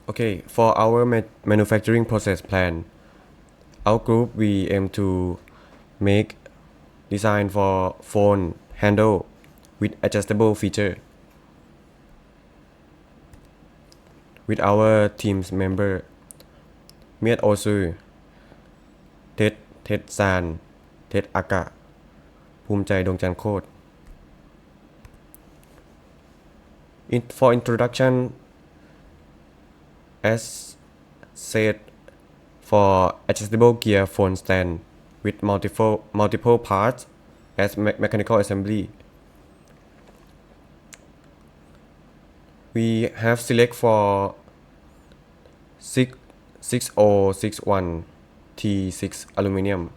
Okay, for our manufacturing process plan, our group we aim to make design for phone handle with adjustable feature. With our team's member เมียดโอซือเท็ดเท็ดซานเท็ดอากะภูมิใจดวงจันทร์โคตร For introduction, as said, for adjustable gear phone stand with multiple parts as mechanical assembly, we have select for 6061 T6 aluminum.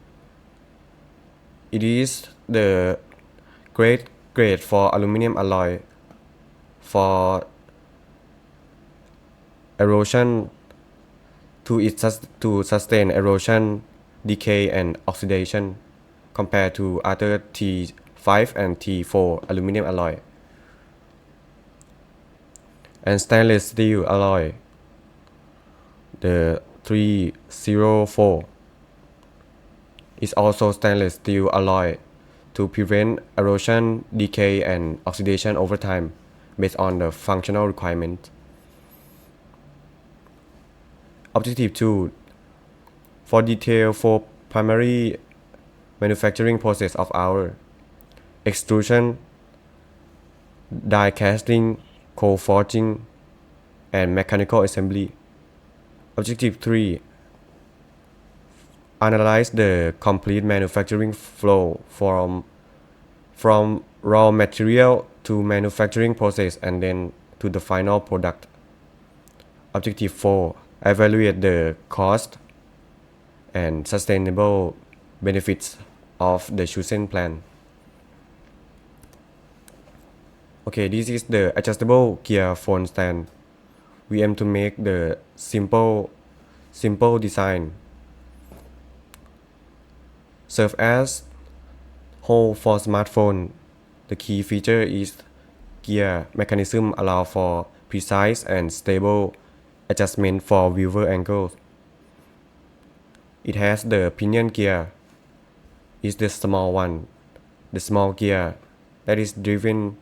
It is the great grade for aluminum alloy for erosion to sustain erosion, decay and oxidation compared to other T5 and T4 aluminum alloy. And stainless steel alloy, the 304 is also stainless steel alloy to prevent erosion, decay and oxidation over time based on the functional requirement. Objective 2. For detail for primary manufacturing process of our extrusion, die casting, cold forging, and mechanical assembly. Objective 3. Analyze the complete manufacturing flow from raw material to manufacturing process and then to the final product. Objective 4. Evaluate the cost and sustainable benefits of the chosen plan. Okay, this is the adjustable gear phone stand. We aim to make the simple design. Serve as hole for smartphone. The key feature is gear mechanism allow for precise and stable adjustment for viewer angles. It has the pinion gear is the small one. The small gear that is driven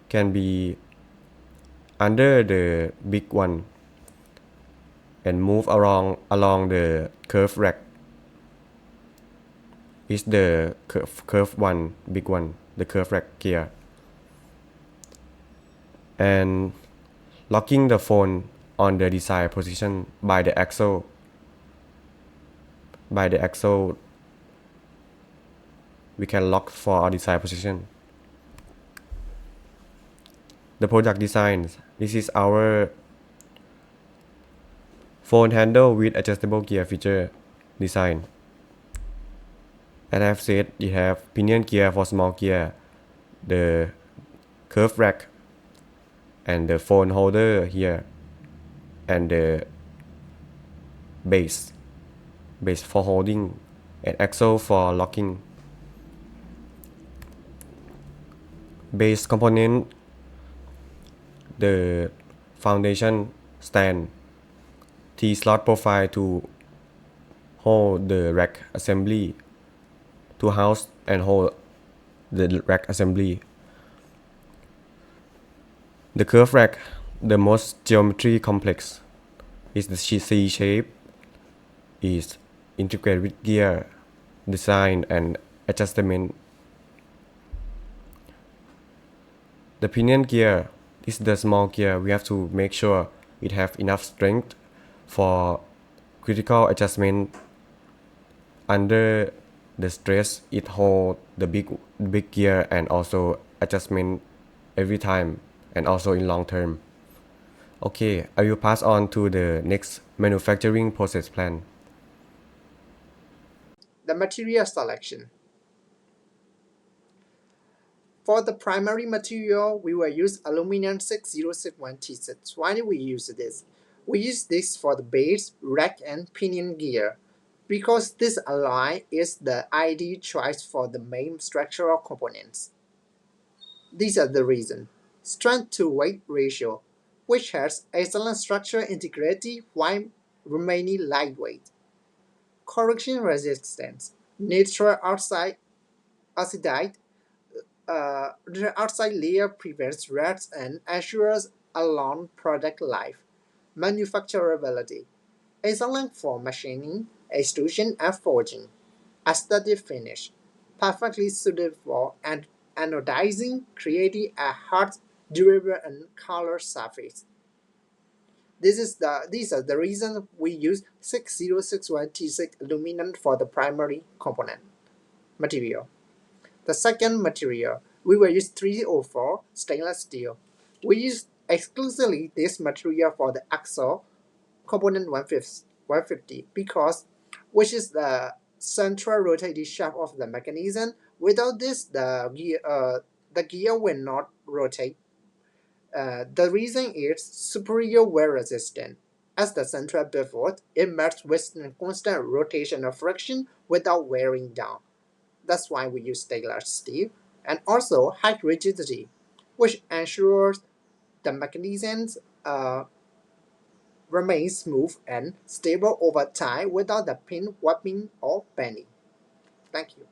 can be under the big one and move along the curve rack is the curve one, big one, the curve rack gear. And locking the phone on the desired position by the axle. We can lock for our desired position. The product designs. This is our phone handle with adjustable gear feature design. As I have said, you have pinion gear for small gear, the curve rack, and the phone holder here, and the base for holding, and axle for locking. Base component, the foundation stand, T-slot profile to hold the rack assembly, to house and hold the rack assembly. The curve rack, the most geometry complex, is the C shape, is integrated with gear, design and adjustment. The pinion gear is the small gear. We have to make sure it have enough strength for critical adjustment under the stress. It hold the big gear and also adjustment every time and also in long term. Okay, I will pass on to the next manufacturing process plan. The material selection. For the primary material, we will use aluminum 6061 T6. Why do we use this? We use this for the base, rack, and pinion gear because this alloy is the ideal choice for the main structural components. These are the reasons. Strength to weight ratio. which has excellent structural integrity while remaining lightweight. Corrosion resistance. Neutral the outside layer prevents rats and ensures a long product life. Manufacturability. Excellent for machining, extrusion, and forging. Aesthetic finish. Perfectly suited for anodizing, creating a hard, durable, and color surface. These are the reasons we use 6061T6 aluminum for the primary component material. The second material, we will use 304 stainless steel. We use exclusively this material for the axle component 150 because which is the central rotating shaft of the mechanism. Without this, the gear will not rotate. The reason is superior wear resistant. As the central pivot, it merges with constant rotational friction without wearing down. That's why we use stainless steel. And also high rigidity, which ensures the mechanisms remain smooth and stable over time without the pin warping or bending. Thank you.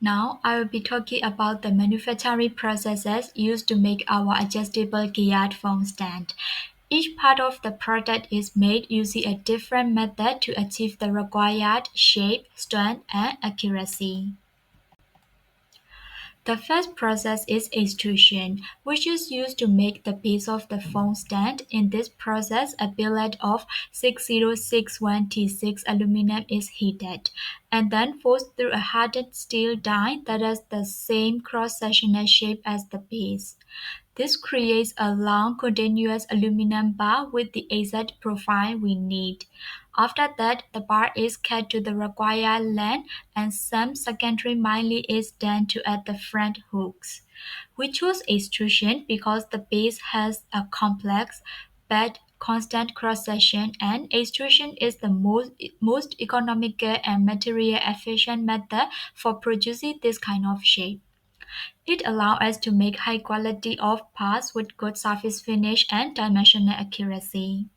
Now I will be talking about the manufacturing processes used to make our adjustable geared phone stand. Each part of the product is made using a different method to achieve the required shape, strength, and accuracy. The first process is extrusion, which is used to make the base of the phone stand. In this process, a billet of 6061T6 aluminum is heated, and then forced through a hardened steel die that has the same cross-sectional shape as the base. This creates a long continuous aluminum bar with the exact profile we need. After that, the bar is cut to the required length and some secondary milling is done to add the front hooks. We choose extrusion because the base has a complex but constant cross-section, and extrusion is the most economical and material efficient method for producing this kind of shape. It allows us to make high quality of parts with good surface finish and dimensional accuracy.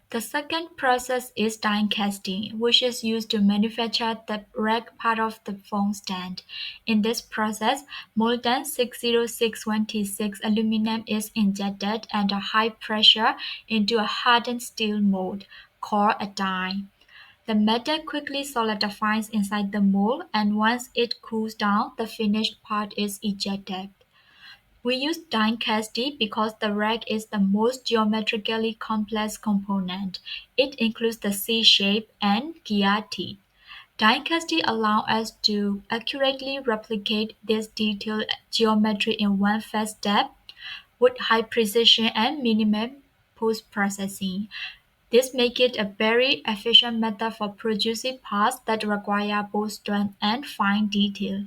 The second process is die casting, which is used to manufacture the rack part of the phone stand. In this process, molten 6061T6 aluminum is injected under high pressure into a hardened steel mold, called a die. The metal quickly solidifies inside the mold, and once it cools down, the finished part is ejected. We use die casting because the rack is the most geometrically complex component. It includes the C-shape and gear teeth. Die casting allows us to accurately replicate this detailed geometry in one fast step with high precision and minimum post-processing. This makes it a very efficient method for producing parts that require both strength and fine detail.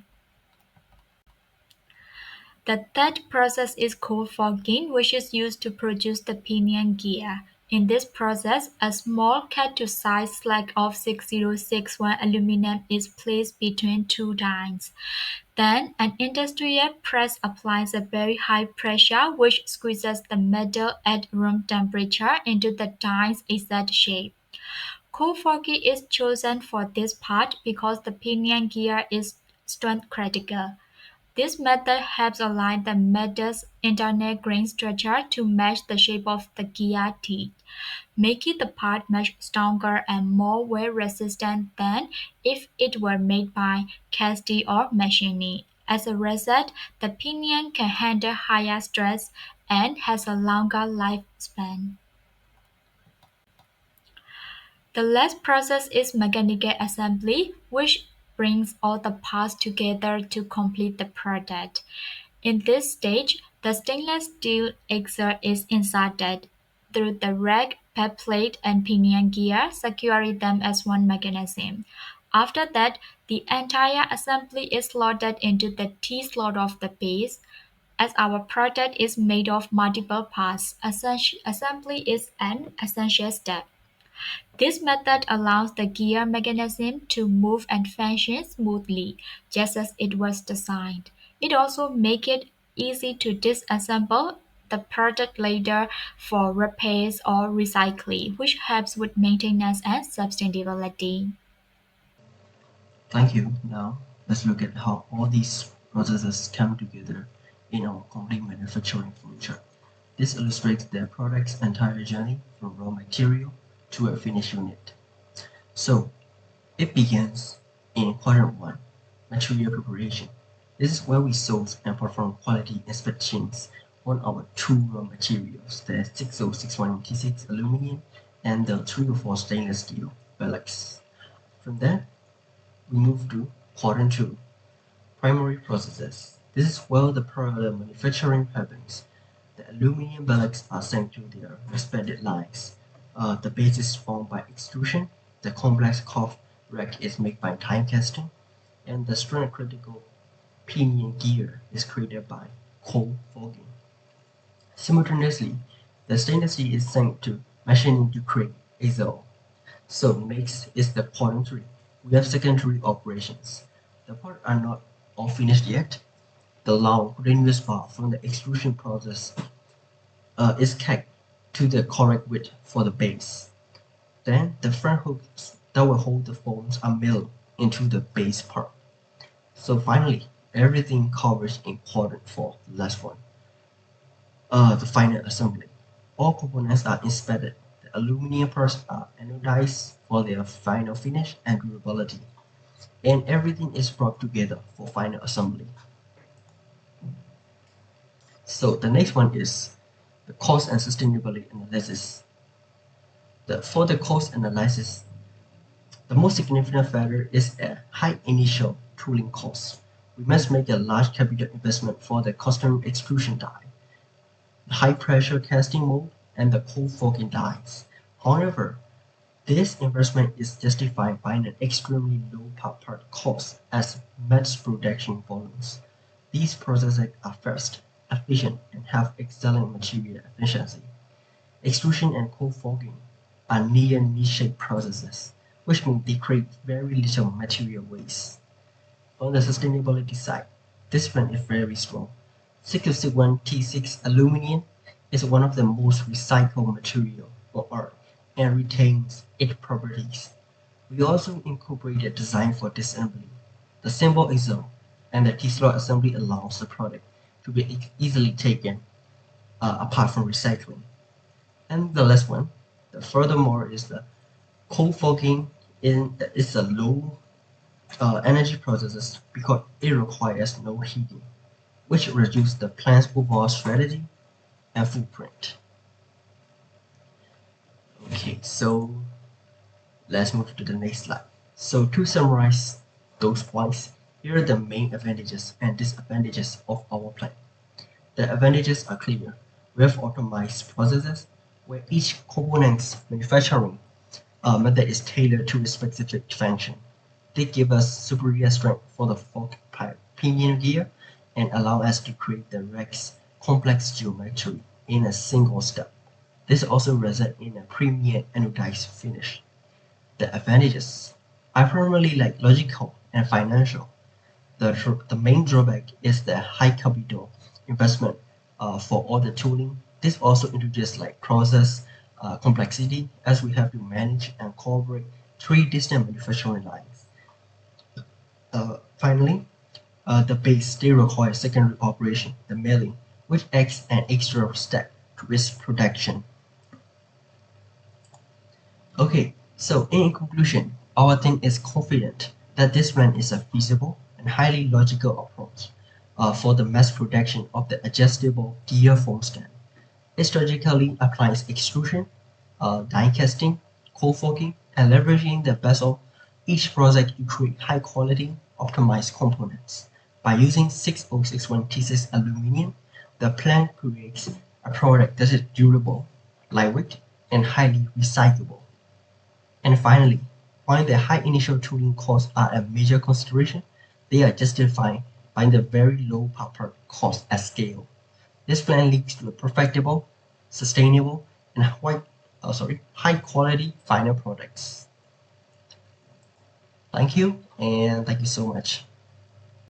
The third process is cold forging, which is used to produce the pinion gear. In this process, a small cut-to-size slag of 6061 aluminum is placed between two dies. Then, an industrial press applies a very high pressure which squeezes the metal at room temperature into the die's exact shape. Cold forging is chosen for this part because the pinion gear is strength critical. This method helps align the metal's internal grain structure to match the shape of the gear teeth, making the part much stronger and more wear-resistant than if it were made by casting or machining. As a result, the pinion can handle higher stress and has a longer lifespan. The last process is mechanical assembly, which brings all the parts together to complete the product. In this stage, the stainless steel axle is inserted through the rack, backplate, and pinion gear, securing them as one mechanism. After that, the entire assembly is loaded into the T-slot of the base. As our product is made of multiple parts, assembly is an essential step. This method allows the gear mechanism to move and function smoothly, just as it was designed. It also makes it easy to disassemble the product later for repairs or recycling, which helps with maintenance and sustainability. Thank you. Now, let's look at how all these processes come together in our complete manufacturing flowchart. This illustrates the product's entire journey from raw material to a finished unit. So, it begins in quadrant 1, material preparation. This is where we source and perform quality inspections on our two raw materials, the 6061T6 aluminum and the 304 stainless steel pellets. From there, we move to quadrant 2, primary processes. This is where the parallel manufacturing happens. The aluminum pellets are sent to their respective lines. The base is formed by extrusion, the complex curved rack is made by time casting, and the strength critical pinion gear is created by cold forging. Simultaneously, the stainless steel is sent to machining to create azo. So next is the quadrant 3. We have secondary operations. The parts are not all finished yet. The long continuous bar from the extrusion process is kept to the correct width for the base. Then the front hooks that will hold the forms are milled into the base part. So finally, everything covers in quadrant 4, the last one. The final assembly. All components are inspected. The aluminum parts are anodized for their final finish and durability. And everything is brought together for final assembly. So the next one is the cost and sustainability analysis. For the cost analysis, the most significant factor is a high initial tooling cost. We must make a large capital investment for the custom extrusion die, the high pressure casting mold, and the cold forging dies. However, this investment is justified by an extremely low part cost as mass production volumes. These processes are fast, efficient, and have excellent material efficiency. Extrusion and cold forging are near niche processes, which means they create very little material waste. On the sustainability side, this trend is very strong. 6061T6 aluminum is one of the most recycled material on Earth and retains its properties. We also incorporated design for disassembly. The simple axle and the T-slot assembly allows the product to be easily taken apart from recycling. And the last one, furthermore, is the cold forging is a low energy process because it requires no heating, which reduces the plant's overall strategy and footprint. Okay, so let's move to the next slide. So to summarize those points, here are the main advantages and disadvantages of our plan. The advantages are clear. We have optimized processes where each component's manufacturing method is tailored to a specific function. They give us superior strength for the fork pinion gear and allow us to create the rack's complex geometry in a single step. This also results in a premium anodized finish. The advantages are primarily like logical and financial. The main drawback is the high capital investment for all the tooling. This also introduces like process complexity as we have to manage and cooperate 3 distant manufacturing lines. Finally, the base still requires secondary operation, the milling, which acts an extra step to its production. Okay, so in conclusion, our team is confident that this plan is a feasible and highly logical approach for the mass production of the adjustable gear foam stand. It strategically applies extrusion, die casting, cold forging, and leveraging the best of each project to create high quality, optimized components. By using 6061T6 aluminum, the plant creates a product that is durable, lightweight, and highly recyclable. And finally, while the high initial tooling costs are a major consideration, they are justified by the very low part cost at scale. This plan leads to a perfectible, sustainable, and high quality final products. Thank you, and thank you so much.